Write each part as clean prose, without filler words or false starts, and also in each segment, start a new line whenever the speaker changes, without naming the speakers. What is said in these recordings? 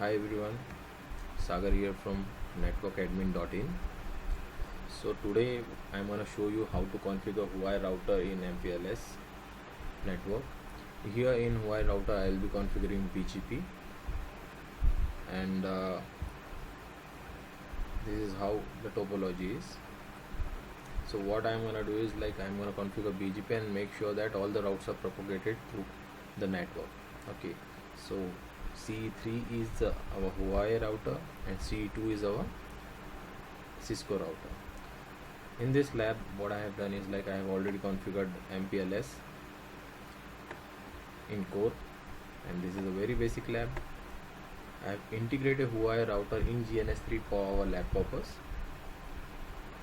Hi everyone, Sagar here from networkadmin.in. So today I'm gonna show you how to configure Huawei router in Mpls network. Here in Huawei router I'll be configuring BGP, and this is how the topology is. So what I'm gonna do is I'm gonna configure BGP and make sure that all the routes are propagated through the network. Okay, so CE3 is our Huawei router and CE2 is our Cisco router. In this lab what I have done is I have already configured Mpls in core, and this is a very basic lab. I have integrated Huawei router in GNS3 for our lab purpose,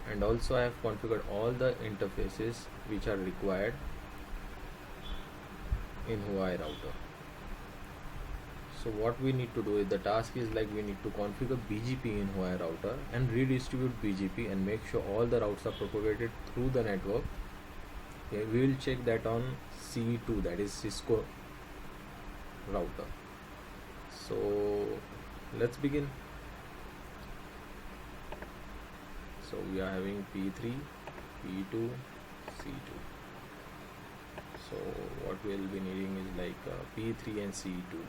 and also I have configured all the interfaces which are required in Huawei router. So what we need to do is, the task is we need to configure BGP in Huawei router and redistribute BGP and make sure all the routes are propagated through the network. Okay, we will check that on CE2, that is Cisco router. So let's begin. So we are having P3, P2, C2. So what we will be needing is P3 and C2.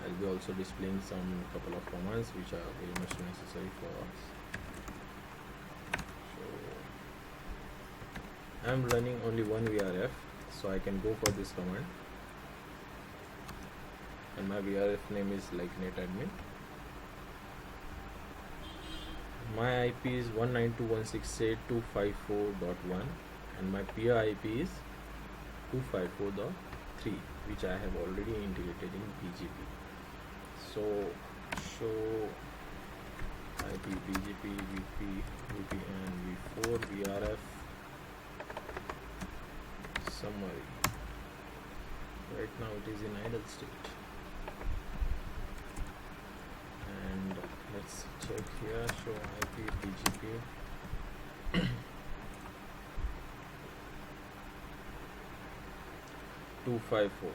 I'll be also displaying some couple of commands which are very much necessary for us. So I'm running only one VRF, so I can go for this command, and my VRF name is netadmin. My IP is 192.168.254.1 and my peer IP is 254.3, which I have already integrated in BGP. So show IP BGP VPN V4 VRF summary. Right now it is in idle state, and let's check here. Show IP BGP 254.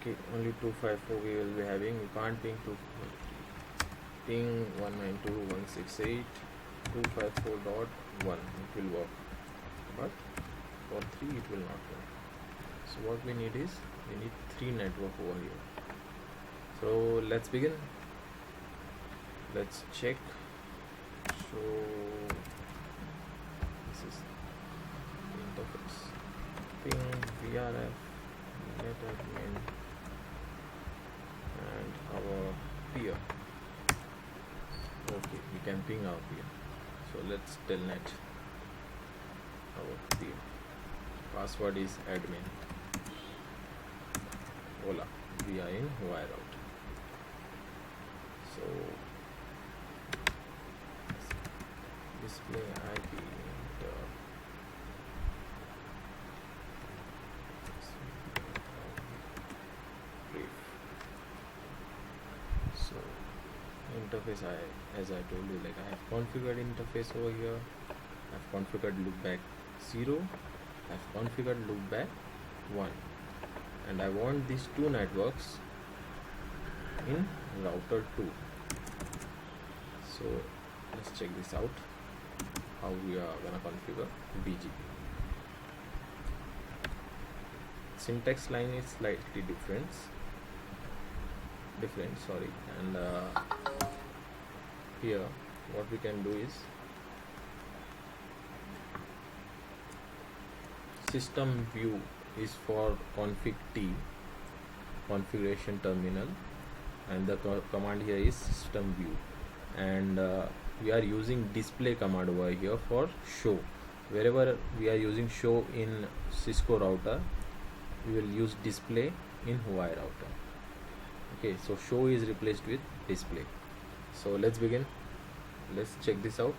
Okay, only 254 we will be having. We can't ping 253. Ping 192.168.254.1. It will work, but for 3 it will not work. So what we need is, we need 3 network over here. So let's begin. Let's check. So this is the interface. Ping VRF netadmin and our peer. Okay, we can ping our peer. So let's telnet our peer. Password is admin. Hola, we are in Huawei router. So display IP brief. So interface, as I told you, I have configured interface over here. I have configured loopback 0. I have configured loopback 1, and I want these 2 networks in router 2. So let's check this out, how we are gonna configure BGP. Syntax line is slightly different, and here what we can do is, system view is for config T, configuration terminal, and the command here is system view, and we are using display command over here for show. Wherever we are using show in Cisco router, we will use display in Huawei router. Okay, so show is replaced with display. So let's begin. Let's check this out.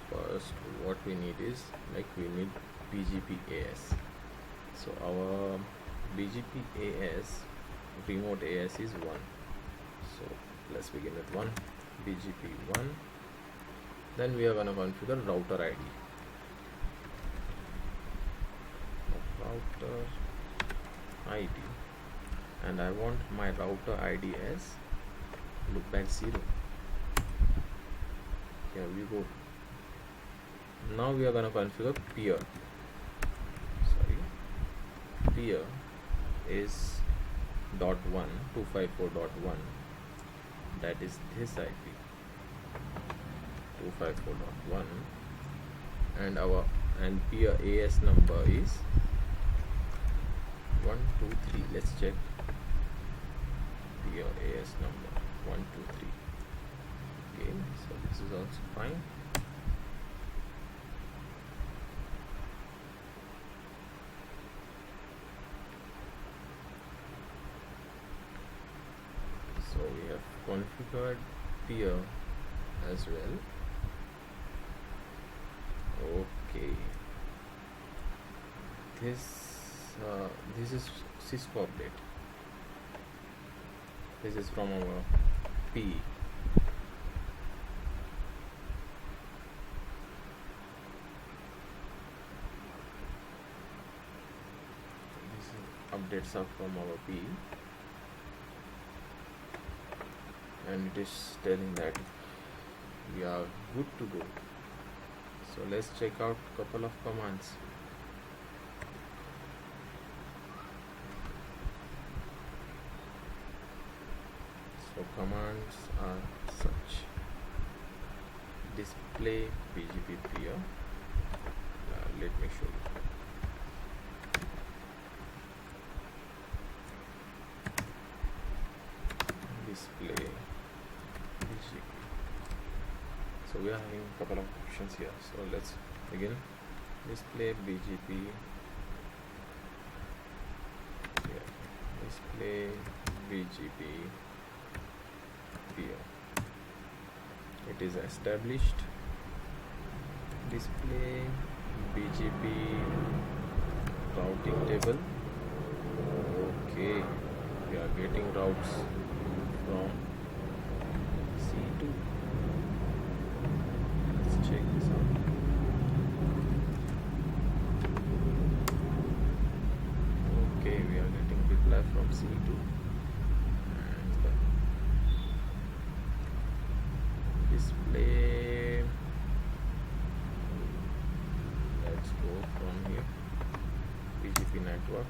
First, what we need is we need BGP AS. So our BGP AS remote AS is 1. So let's begin with 1, BGP 1. Then we are going to configure router ID. Router ID, and I want my router ID as loopback 0. Here we go. Now we are going to configure peer. Peer is .1 254.1, that is this IP 254.1, and peer AS number is 123. Let's check peer AS number 123. Okay, so this is also fine. So we have configured peer as well. Okay, this is Cisco update. This is from our P. Updates are from our P, and it is telling that we are good to go. So let's check out couple of commands. So commands are such: display BGP peer. Let me show you. Display BGP. So we are having a couple of options here. So let's begin. Display BGP. Here. Display BGP peer. It is established. Display BGP routing table. Okay, we are getting routes from C2. Let's check this out. Okay, we are getting reply from C2. And display. Let's go from here. BGP network.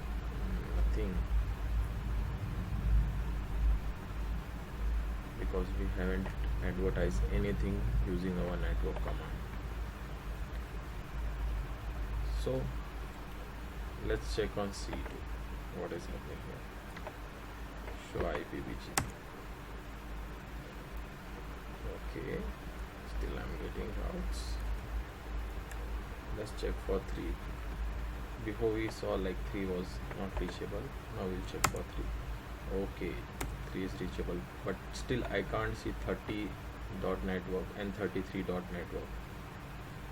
Nothing. Because we haven't advertised anything using our network command. So let's check on C2 what is happening here. Show IP BGP. Okay, still I'm getting routes. Let's check for 3. Before we saw like 3 was not reachable. Now we'll check for 3. Okay, 3 is reachable, but still I can't see 30.network and 33.network.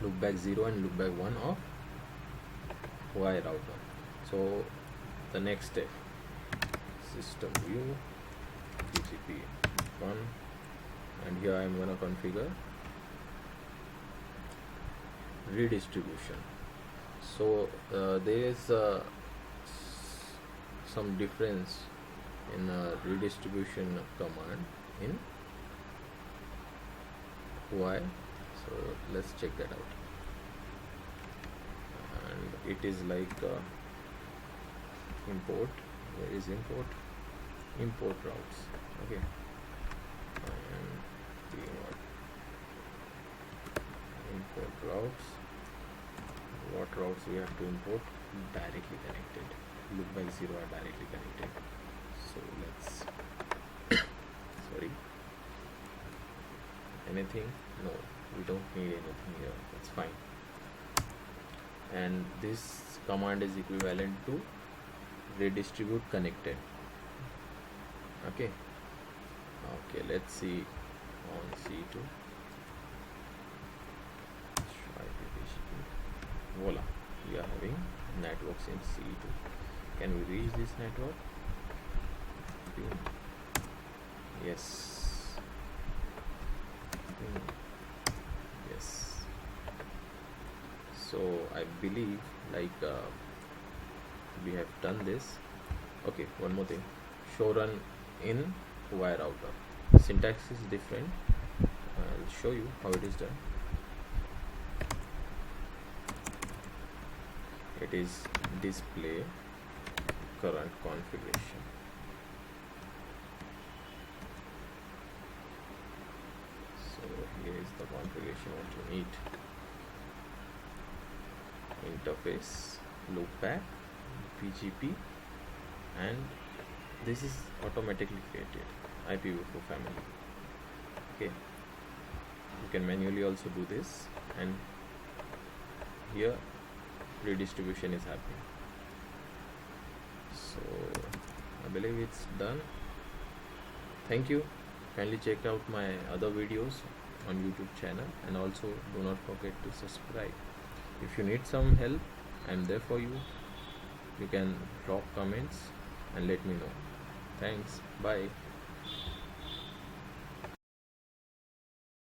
Loopback 0 and loopback 1 of Huawei router. So the next step, system view, BGP 1, and here I am going to configure redistribution. So there is some difference in redistribution command in Huawei. So let's check that out. And it is like import. Where is import? Import routes. Okay. And import routes. What routes we have to import? Directly connected. Loopback 0 are directly connected. So let's sorry, anything? No, we don't need anything here. That's fine. And this command is equivalent to redistribute connected. Okay, let's see on C2. Voila, we are having networks in C2. Can we reach this network? pin. Yes. Pin. Yes. So I believe we have done this. Okay, one more thing. Show run in wire router. Syntax is different. I'll show you how it is done. It is display current configuration. So here is the configuration what you need. Interface, loopback, BGP, and this is automatically created IPv4 family. Okay, you can manually also do this, and here redistribution is happening. So I believe it's done. Thank you. Kindly check out my other videos on YouTube channel, and also do not forget to subscribe. If you need some help, I'm there for you. You can drop comments and let me know. Thanks. Bye.